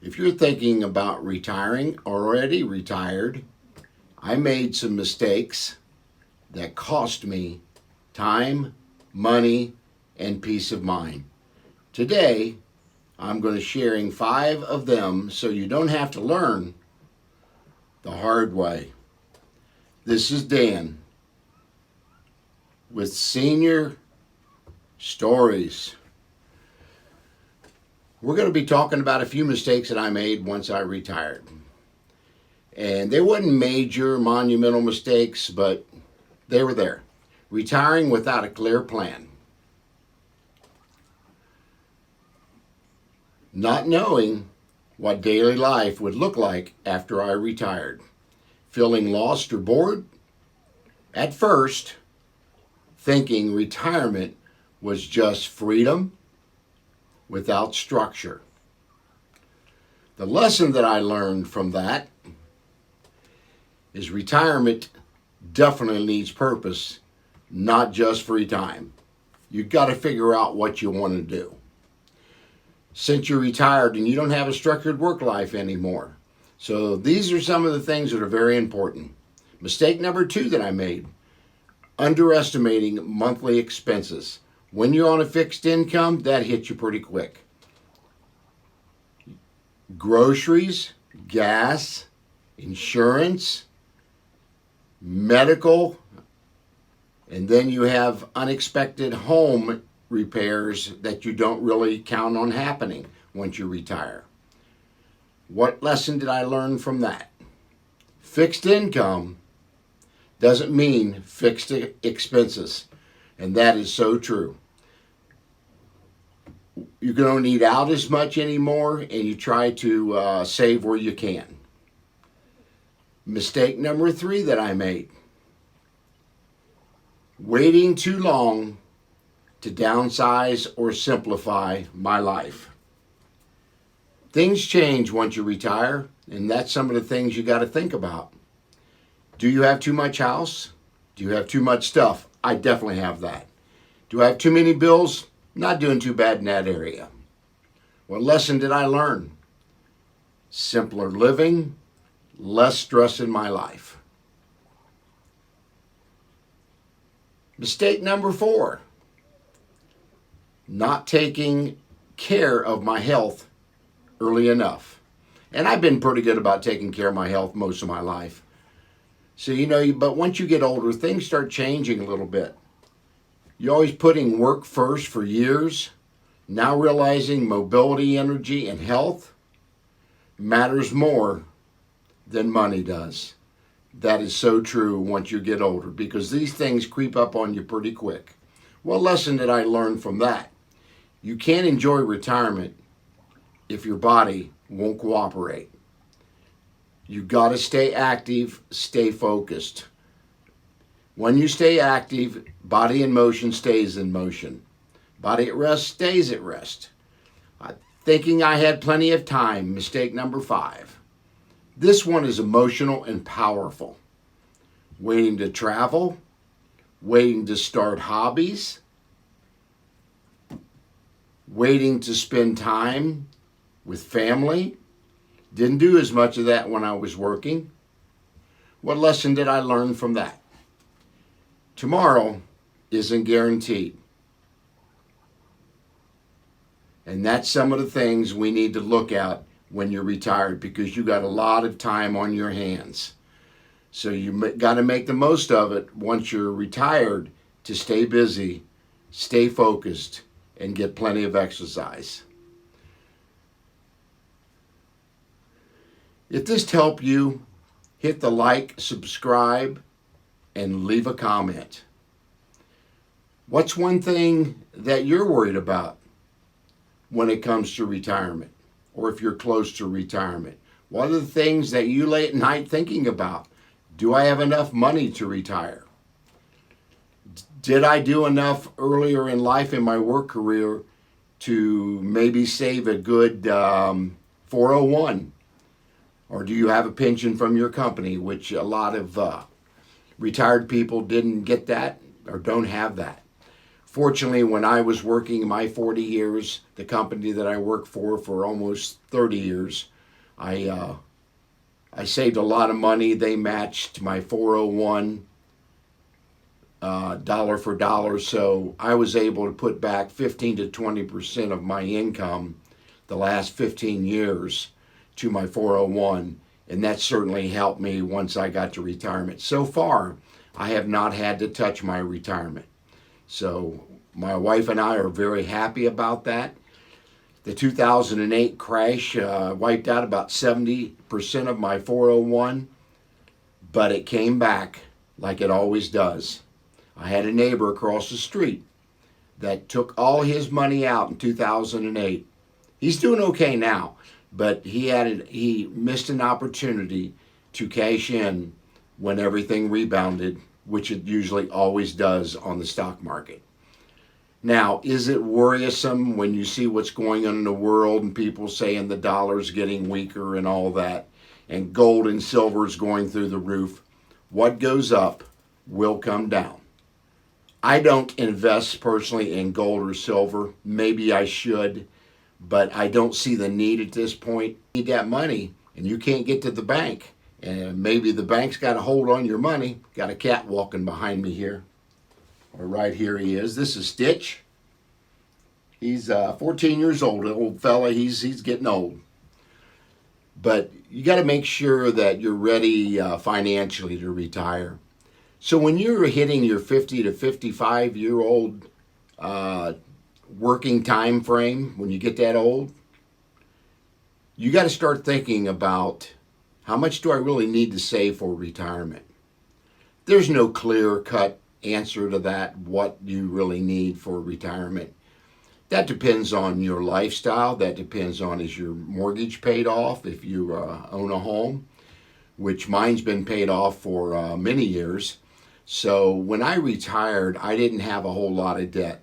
If you're thinking about retiring, already retired, I made some mistakes that cost me time, money, and peace of mind. Today, I'm going to sharing 5 of them so you don't have to learn the hard way. This is Dan with Senior Stories. We're going to be talking about a few mistakes that I made once I retired. And they weren't major, monumental mistakes, but they were there. Retiring without a clear plan. Not knowing what daily life would look like after I retired. Feeling lost or bored? At first, thinking retirement was just freedom without structure. The lesson that I learned from that is retirement definitely needs purpose, not just free time. You've got to figure out what you want to do. Since you're retired and you don't have a structured work life anymore. So these are some of the things that are very important. Mistake number 2 that I made, underestimating monthly expenses. When you're on a fixed income, that hits you pretty quick. Groceries, gas, insurance, medical, and then you have unexpected home repairs that you don't really count on happening once you retire. What lesson did I learn from that? Fixed income doesn't mean fixed expenses. And that is so true. You don't eat out as much anymore, and you try to save where you can. Mistake number 3 that I made. Waiting too long to downsize or simplify my life. Things change once you retire, and that's some of the things you got to think about. Do you have too much house? Do you have too much stuff? I definitely have that. Do I have too many bills? Not doing too bad in that area. What lesson did I learn? Simpler living, less stress in my life. Mistake number 4, not taking care of my health early enough. And I've been pretty good about taking care of my health most of my life. So, but once you get older, things start changing a little bit. You're always putting work first for years, now realizing mobility, energy, and health matters more than money does. That is so true once you get older because these things creep up on you pretty quick. What lesson did I learn from that? You can't enjoy retirement if your body won't cooperate. You got to stay active, stay focused. When you stay active, body in motion stays in motion. Body at rest stays at rest. Thinking I had plenty of time, mistake number 5. This one is emotional and powerful. Waiting to travel, waiting to start hobbies, waiting to spend time with family. Didn't do as much of that when I was working. What lesson did I learn from that? Tomorrow isn't guaranteed. And that's some of the things we need to look at when you're retired because you got a lot of time on your hands. So you got to make the most of it once you're retired to stay busy, stay focused, and get plenty of exercise. If this helped you, hit the like, subscribe, and leave a comment. What's one thing that you're worried about when it comes to retirement, or if you're close to retirement? What are the things that you lay at night thinking about? Do I have enough money to retire? Did I do enough earlier in life in my work career to maybe save a good 401? Or do you have a pension from your company, which a lot of retired people didn't get that or don't have that? Fortunately, when I was working my 40 years, the company that I worked for almost 30 years, I I saved a lot of money. They matched my 401 dollar for dollar, so I was able to put back 15 to 20% of my income the last 15 years to my 401, and that certainly helped me once I got to retirement. So far, I have not had to touch my retirement. So my wife and I are very happy about that. The 2008 crash wiped out about 70% of my 401, but it came back like it always does. I had a neighbor across the street that took all his money out in 2008. He's doing okay now, but he missed an opportunity to cash in when everything rebounded, which it usually always does on the stock market. Now, is it worrisome when you see what's going on in the world and people saying the dollar's getting weaker and all that, and gold and silver is going through the roof? What goes up will come down. I don't invest personally in gold or silver. Maybe I should, but I don't see the need at this point. You need that money and you can't get to the bank. And maybe the bank's got a hold on your money. Got a cat walking behind me here. Or right here he is. This is Stitch. He's 14 years old, an old fella. He's getting old. But you got to make sure that you're ready financially to retire. So when you're hitting your 50 to 55-year-old working time frame, when you get that old, you got to start thinking about how much do I really need to save for retirement. There's no clear-cut answer to that, what you really need for retirement. That depends on your lifestyle. That depends on, is your mortgage paid off if you own a home, which mine's been paid off for many years. So when I retired, I didn't have a whole lot of debt.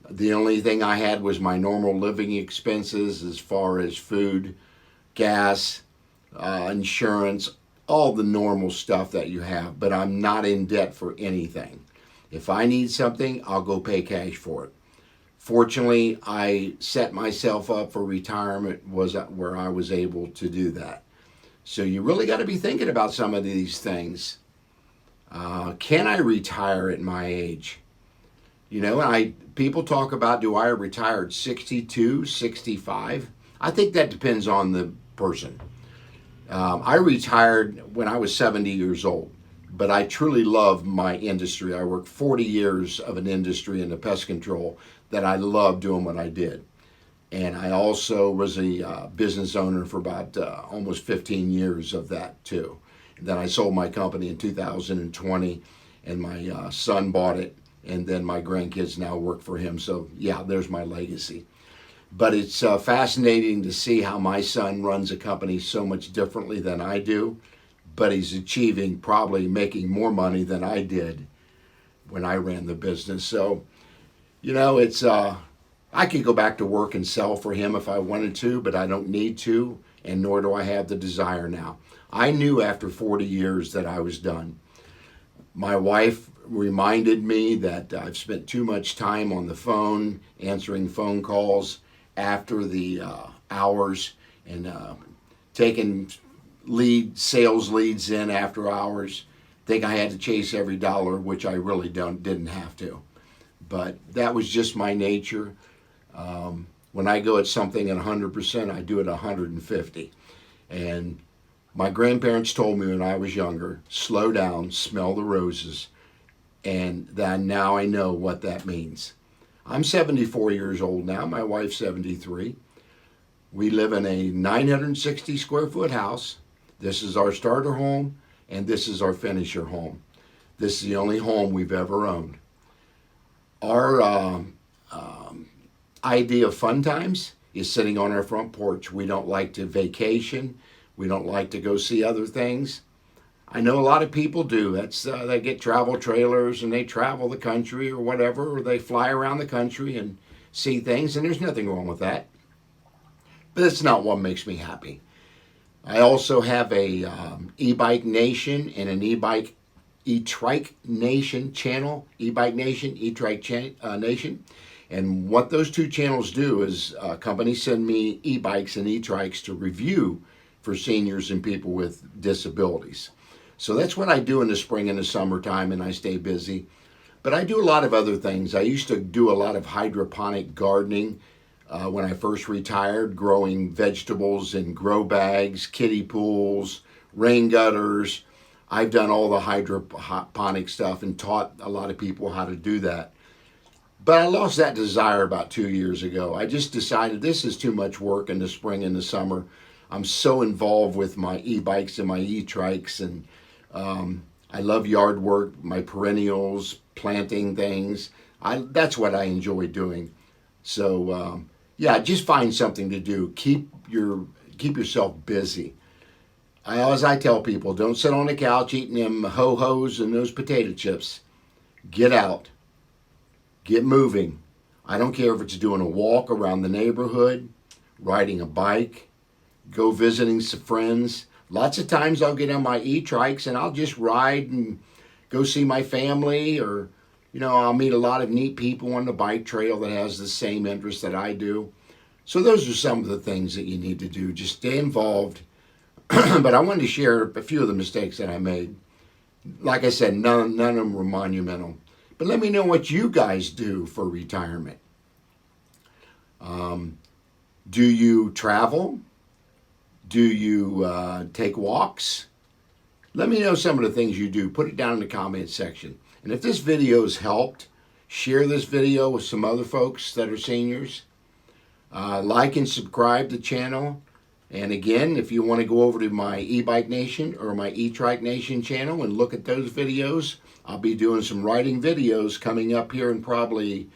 The only thing I had was my normal living expenses as far as food, gas, insurance, all the normal stuff that you have, but I'm not in debt for anything. If I need something, I'll go pay cash for it. Fortunately, I set myself up for retirement was where I was able to do that. So you really got to be thinking about some of these things. Can I retire at my age? You know, people talk about, do I retire at 62, 65? I think that depends on the person. I retired when I was 70 years old, but I truly love my industry. I worked 40 years of an industry in the pest control that I loved doing what I did. And I also was a business owner for about almost 15 years of that too. And then I sold my company in 2020 and my son bought it, and then my grandkids now work for him. So yeah, there's my legacy. But it's fascinating to see how my son runs a company so much differently than I do, but he's achieving, probably making more money than I did when I ran the business. So, you know, it's I could go back to work and sell for him if I wanted to, but I don't need to, and nor do I have the desire now. I knew after 40 years that I was done. My wife reminded me that I've spent too much time on the phone, answering phone calls after the hours, and taking sales leads in after hours. Think I had to chase every dollar, which I really didn't have to. But that was just my nature. When I go at something at 100%, I do it 150. And my grandparents told me when I was younger, slow down, smell the roses. And then now I know what that means. I'm 74 years old now. My wife's 73. We live in a 960 square foot house. This is our starter home, and this is our finisher home. This is the only home we've ever owned. Our idea of fun times is sitting on our front porch. We don't like to vacation. We don't like to go see other things. I know a lot of people do. They get travel trailers and they travel the country or whatever, or they fly around the country and see things, and there's nothing wrong with that. But that's not what makes me happy. I also have a e-bike nation and an e-bike E-Trike Nation channel, E-Bike Nation, Nation. And what those two channels do is companies send me e-bikes and e-trikes to review for seniors and people with disabilities. So that's what I do in the spring and the summertime, and I stay busy. But I do a lot of other things. I used to do a lot of hydroponic gardening when I first retired, growing vegetables in grow bags, kiddie pools, rain gutters. I've done all the hydroponic stuff and taught a lot of people how to do that. But I lost that desire about 2 years ago. I just decided this is too much work in the spring and the summer. I'm so involved with my e-bikes and my e-trikes, and I love yard work, my perennials, planting things. That's what I enjoy doing. So yeah, just find something to do. Keep yourself busy. As I tell people, don't sit on the couch eating them ho-hos and those potato chips. Get out. Get moving. I don't care if it's doing a walk around the neighborhood, riding a bike, go visiting some friends. Lots of times I'll get on my e-trikes and I'll just ride and go see my family, or I'll meet a lot of neat people on the bike trail that has the same interests that I do. So those are some of the things that you need to do. Just stay involved. But I wanted to share a few of the mistakes that I made. Like I said, none of them were monumental. But let me know what you guys do for retirement. Do you travel? Do you take walks? Let me know some of the things you do. Put it down in the comment section. And if this video has helped, share this video with some other folks that are seniors. Like and subscribe to the channel. And again, if you want to go over to my e-Bike Nation or my e-Trike Nation channel and look at those videos, I'll be doing some riding videos coming up here in probably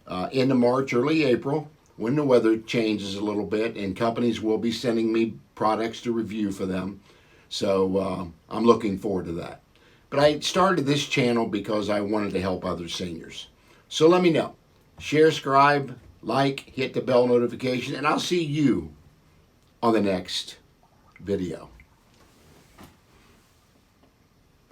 end of March, early April, when the weather changes a little bit, and companies will be sending me products to review for them. So I'm looking forward to that. But I started this channel because I wanted to help other seniors. So let me know. Share, subscribe, like, hit the bell notification, and I'll see you on the next video.